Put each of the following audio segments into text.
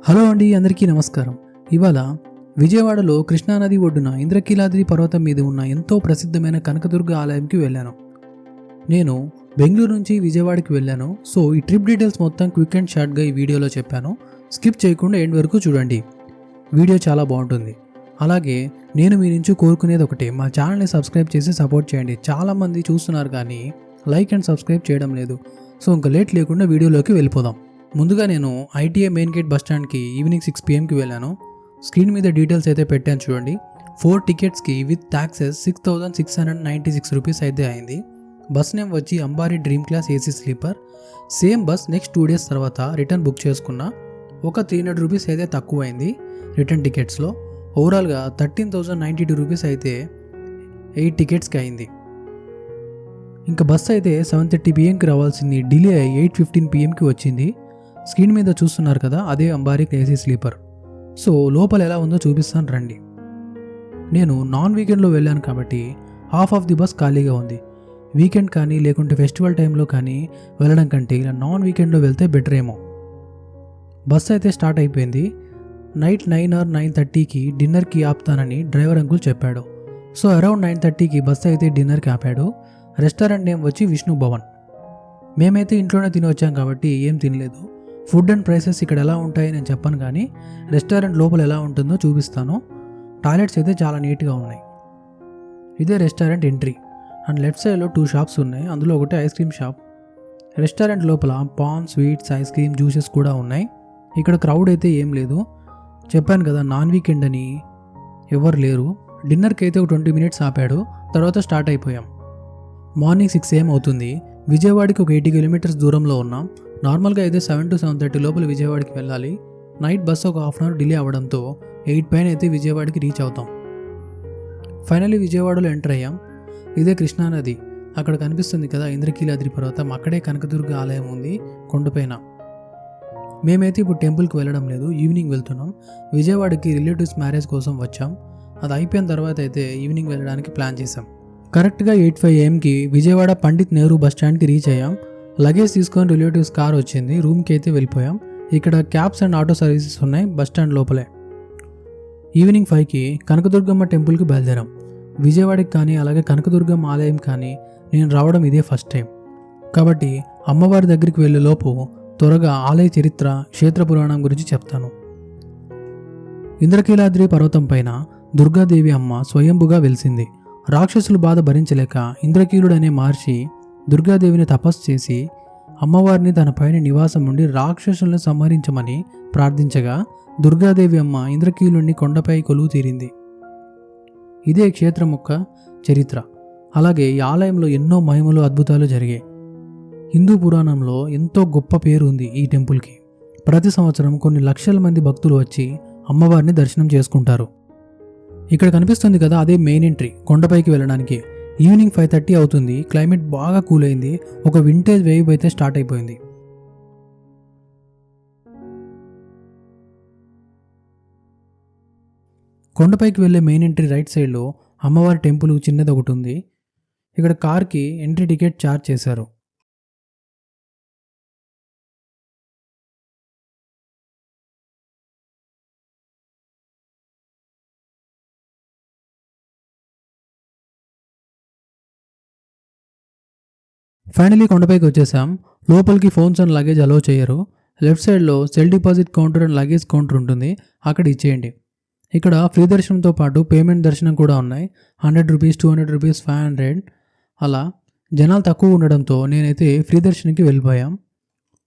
Hello అండి, అందరికీ నమస్కారం. ఇవాళ విజయవాడలో కృష్ణానది ఒడ్డున ఇంద్రకీలాద్రి పర్వతం మీద ఉన్న ఎంతో ప్రసిద్ధమైన కనకదుర్గ ఆలయంకి వెళ్ళాను. నేను బెంగళూరు నుంచి విజయవాడకి వెళ్ళాను. సో ఈ ట్రిప్ డీటెయిల్స్ మొత్తం క్విక్ అండ్ షార్ట్గా ఈ వీడియోలో చెప్పాను. స్కిప్ చేయకుండా ఎండ్ వరకు చూడండి. వీడియో చాలా బాగుంటుంది. అలాగే నేను మీ నుంచి కోరుకునేది ఒకటే, మా ఛానల్ని సబ్స్క్రైబ్ చేసి సపోర్ట్ చేయండి. చాలామంది చూస్తున్నారు కానీ లైక్ అండ్ సబ్స్క్రైబ్ చేయడం లేదు. సో ఇంకా లేట్ లేకుండా వీడియోలోకి వెళ్ళిపోదాం. ముందుగా నేను ఐటీఐ మెయిన్ గేట్ బస్ స్టాండ్కి ఈవినింగ్ 6 PM వెళ్ళాను. స్క్రీన్ మీద డీటెయిల్స్ అయితే పెట్టాను చూడండి. 4 టికెట్స్కి విత్ ట్యాక్సెస్ 6,696 రూపీస్ అయితే అయింది. బస్ నేమ్ వచ్చి Ambari dream class AC sleeper. Same bus next 2 days తర్వాత రిటర్న్ బుక్ చేసుకున్నా. ఒక 300 రూపీస్ అయితే తక్కువ అయింది రిటర్న్ టికెట్స్లో. ఓవరాల్గా 13,092 రూపీస్ అయితే 8 టికెట్స్కి అయింది. ఇంకా బస్ అయితే 7:30 PMకి రావాల్సింది డిలే అయ్యి 8:15 PMకి వచ్చింది. స్క్రీన్ మీద చూస్తున్నారు కదా, అదే అంబారీ ఏసీ స్లీపర్. సో లోపల ఎలా ఉందో చూపిస్తాను రండి. నేను నాన్ వీకెండ్లో వెళ్ళాను కాబట్టి హాఫ్ ఆఫ్ ది బస్ ఖాళీగా ఉంది. వీకెండ్ కానీ లేకుంటే ఫెస్టివల్ టైంలో కానీ వెళ్ళడం కంటే ఇలా నాన్ వీకెండ్లో వెళ్తే బెటర్ ఏమో. బస్ అయితే స్టార్ట్ అయిపోయింది. నైట్ 9 or 9:30కి డిన్నర్కి ఆపుతానని డ్రైవర్ అంకుల్ చెప్పాడు. సో అరౌండ్ 9:30కి బస్ అయితే డిన్నర్కి ఆపాడు. రెస్టారెంట్ నేమ్ వచ్చి విష్ణు భవన్. మేమైతే ఇంట్లోనే తిని వచ్చాం కాబట్టి ఏం తినలేదు. ఫుడ్ అండ్ ప్రైసెస్ ఇక్కడ ఎలా ఉంటాయి నేను చెప్పను, కానీ రెస్టారెంట్ లోపల ఎలా ఉంటుందో చూపిస్తాను. టాయిలెట్స్ అయితే చాలా నీట్గా ఉన్నాయి. ఇదే రెస్టారెంట్ ఎంట్రీ. అండ్ లెఫ్ట్ సైడ్లో 2 షాప్స్ ఉన్నాయి. అందులో ఒకటి ఐస్ క్రీమ్ షాప్. రెస్టారెంట్ లోపల pan, sweets, ice cream, juices కూడా ఉన్నాయి. ఇక్కడ క్రౌడ్ అయితే ఏం లేదు. చెప్పాను కదా నాన్ వీకెండ్ అని, ఎవరు లేరు. డిన్నర్కి అయితే ఒక 20 minutes ఆపాడు. తర్వాత స్టార్ట్ అయిపోయాం. మార్నింగ్ 6 AM అవుతుంది. విజయవాడకి ఒక 80 kilometers దూరంలో ఉన్నాం. నార్మల్గా అయితే 7 to 7:30 లోపల విజయవాడకి వెళ్ళాలి. నైట్ బస్సు ఒక హాఫ్ అన్ అవర్ డిలే అవ్వడంతో 8 పైన అయితే విజయవాడకి రీచ్ అవుతాం. ఫైనల్లీ విజయవాడలో ఎంటర్ అయ్యాం. ఇదే కృష్ణానది. అక్కడ కనిపిస్తుంది కదా ఇంద్రకీలాద్రి పర్వతం, అక్కడే కనకదుర్గ ఆలయం ఉంది కొండపైన. మేమైతే ఇప్పుడు టెంపుల్కి వెళ్ళడం లేదు, ఈవినింగ్ వెళ్తున్నాం. విజయవాడకి రిలేటివ్స్ మ్యారేజ్ కోసం వచ్చాం. అది అయిపోయిన తర్వాత అయితే ఈవినింగ్ వెళ్ళడానికి ప్లాన్ చేసాం. కరెక్ట్గా 8:05 AMకి విజయవాడ పండిత్ నెహ్రూ బస్ స్టాండ్కి రీచ్ అయ్యాం. లగేజ్ తీసుకొని రిలేటివ్స్ కార్ వచ్చింది. రూమ్కి అయితే వెళ్ళిపోయాం. ఇక్కడ క్యాబ్స్ అండ్ ఆటో సర్వీసెస్ ఉన్నాయి బస్ స్టాండ్ లోపలే. ఈవినింగ్ 5కి కనకదుర్గమ్మ టెంపుల్కి బయలుదేరాం. విజయవాడకి కానీ అలాగే కనకదుర్గమ్మ ఆలయం కానీ నేను రావడం ఇదే ఫస్ట్ టైం కాబట్టి అమ్మవారి దగ్గరికి వెళ్ళే లోపు త్వరగా ఆలయ చరిత్ర, క్షేత్ర పురాణం గురించి చెప్తాను. ఇంద్రకీలాద్రి పర్వతం పైన దుర్గాదేవి అమ్మ స్వయంభుగా వెలిసింది. రాక్షసులు బాధ భరించలేక ఇంద్రకీలుడనే మహర్షి దుర్గాదేవిని తపస్సు చేసి అమ్మవారిని తన పైన నివాసం ఉండి రాక్షసులను సంహరించమని ప్రార్థించగా దుర్గాదేవి అమ్మ ఇంద్రకీలుడిని కొండపై కొలువు తీరింది. ఇదే క్షేత్రం యొక్క చరిత్ర. అలాగే ఈ ఆలయంలో ఎన్నో మహిమలు, అద్భుతాలు జరిగాయి. హిందూ పురాణంలో ఎంతో గొప్ప పేరు ఉంది ఈ టెంపుల్కి. ప్రతి సంవత్సరం కొన్ని లక్షల మంది భక్తులు వచ్చి అమ్మవారిని దర్శనం చేసుకుంటారు. ఇక్కడ కనిపిస్తుంది కదా, అదే మెయిన్ ఎంట్రీ కొండపైకి వెళ్ళడానికి. ఈవినింగ్ 5:30 అవుతుంది. క్లైమేట్ బాగా కూల్ అయింది. ఒక వింటేజ్ వేవ్ అయితే స్టార్ట్ అయిపోయింది. కొండపైకి వెళ్ళే మెయిన్ ఎంట్రీ రైట్ సైడ్లో అమ్మవారి టెంపుల్ చిన్నది ఒకటి ఉంది. ఇక్కడ కార్కి ఎంట్రీ టికెట్ ఛార్జ్ చేశారు. ఫైనలీ కొండపైకి వచ్చేసాం. లోపలికి ఫోన్స్ అండ్ లగేజ్ అలో చేయరు. లెఫ్ట్ సైడ్లో cell deposit counter and luggage counter ఉంటుంది, అక్కడ ఇచ్చేయండి. ఇక్కడ ఫ్రీ దర్శనంతో పాటు పేమెంట్ దర్శనం కూడా ఉన్నాయి. 100 రూపీస్, 200 రూపీస్, 500 అలా. జనాలు తక్కువ ఉండడంతో నేనైతే ఫ్రీ దర్శనంకి వెళ్ళిపోయాం.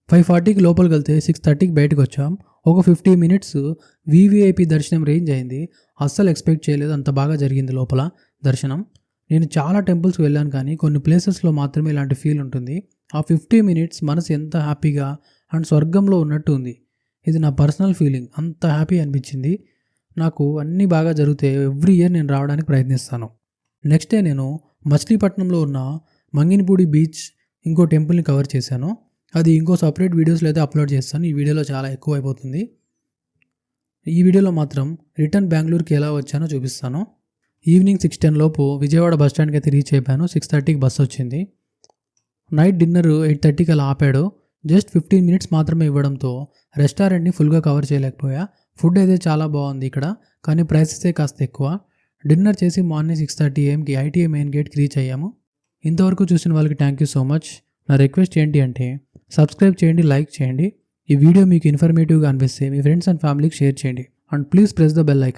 5:40కి లోపలికి వెళ్తే 6:30కి బయటకు వచ్చాం. ఒక 50 minutes VVIP దర్శనం రేంజ్ అయింది. అస్సలు ఎక్స్పెక్ట్ చేయలేదు, అంత బాగా జరిగింది లోపల దర్శనం. నేను చాలా టెంపుల్స్కి వెళ్ళాను కానీ కొన్ని ప్లేసెస్లో మాత్రమే ఇలాంటి ఫీల్ ఉంటుంది. ఆ 50 minutes మనసు ఎంత హ్యాపీగా అండ్ స్వర్గంలో ఉన్నట్టు ఉంది. ఇది నా పర్సనల్ ఫీలింగ్. అంత హ్యాపీ అనిపించింది నాకు. అన్నీ బాగా జరిగితే ఎవ్రీ ఇయర్ నేను రావడానికి ప్రయత్నిస్తాను. నెక్స్ట్ డే నేను మచిలీపట్నంలో ఉన్న మంగినపూడి బీచ్ ఇంకో టెంపుల్ని కవర్ చేశాను. అది ఇంకో సపరేట్ వీడియోస్లో అయితే అప్లోడ్ చేస్తాను. ఈ వీడియోలో చాలా ఎక్కువ అయిపోతుంది. ఈ వీడియోలో మాత్రం రిటర్న్ బెంగళూరుకి ఎలా వచ్చానో చూపిస్తాను. ఈవినింగ్ 6:10 లోపు విజయవాడ బస్ స్టాండ్కి అయితే రీచ్ అయిపోయాను. 6:30కి బస్సు వచ్చింది. నైట్ డిన్నర్ 8:30కి అలా ఆపాడు. జస్ట్ 15 మినిట్స్ మాత్రమే ఇవ్వడంతో రెస్టారెంట్ని ఫుల్గా కవర్ చేయలేకపోయా. ఫుడ్ అయితే చాలా బాగుంది ఇక్కడ, కానీ ప్రైసెసే కాస్త ఎక్కువ. డిన్నర్ చేసి మార్నింగ్ 6:30 AM ఐటీఐ మెయిన్ గేట్కి రీచ్ అయ్యాము. ఇంతవరకు చూసిన వాళ్ళకి థ్యాంక్ యూ సో మచ్. నా రిక్వెస్ట్ ఏంటి అంటే సబ్స్క్రైబ్ చేయండి, లైక్ చేయండి. ఈ వీడియో మీకు ఇన్ఫర్మేటివ్గా అనిపిస్తే మీ ఫ్రెండ్స్ అండ్ ఫ్యామిలీకి షేర్ చేయండి. And please press the bell icon.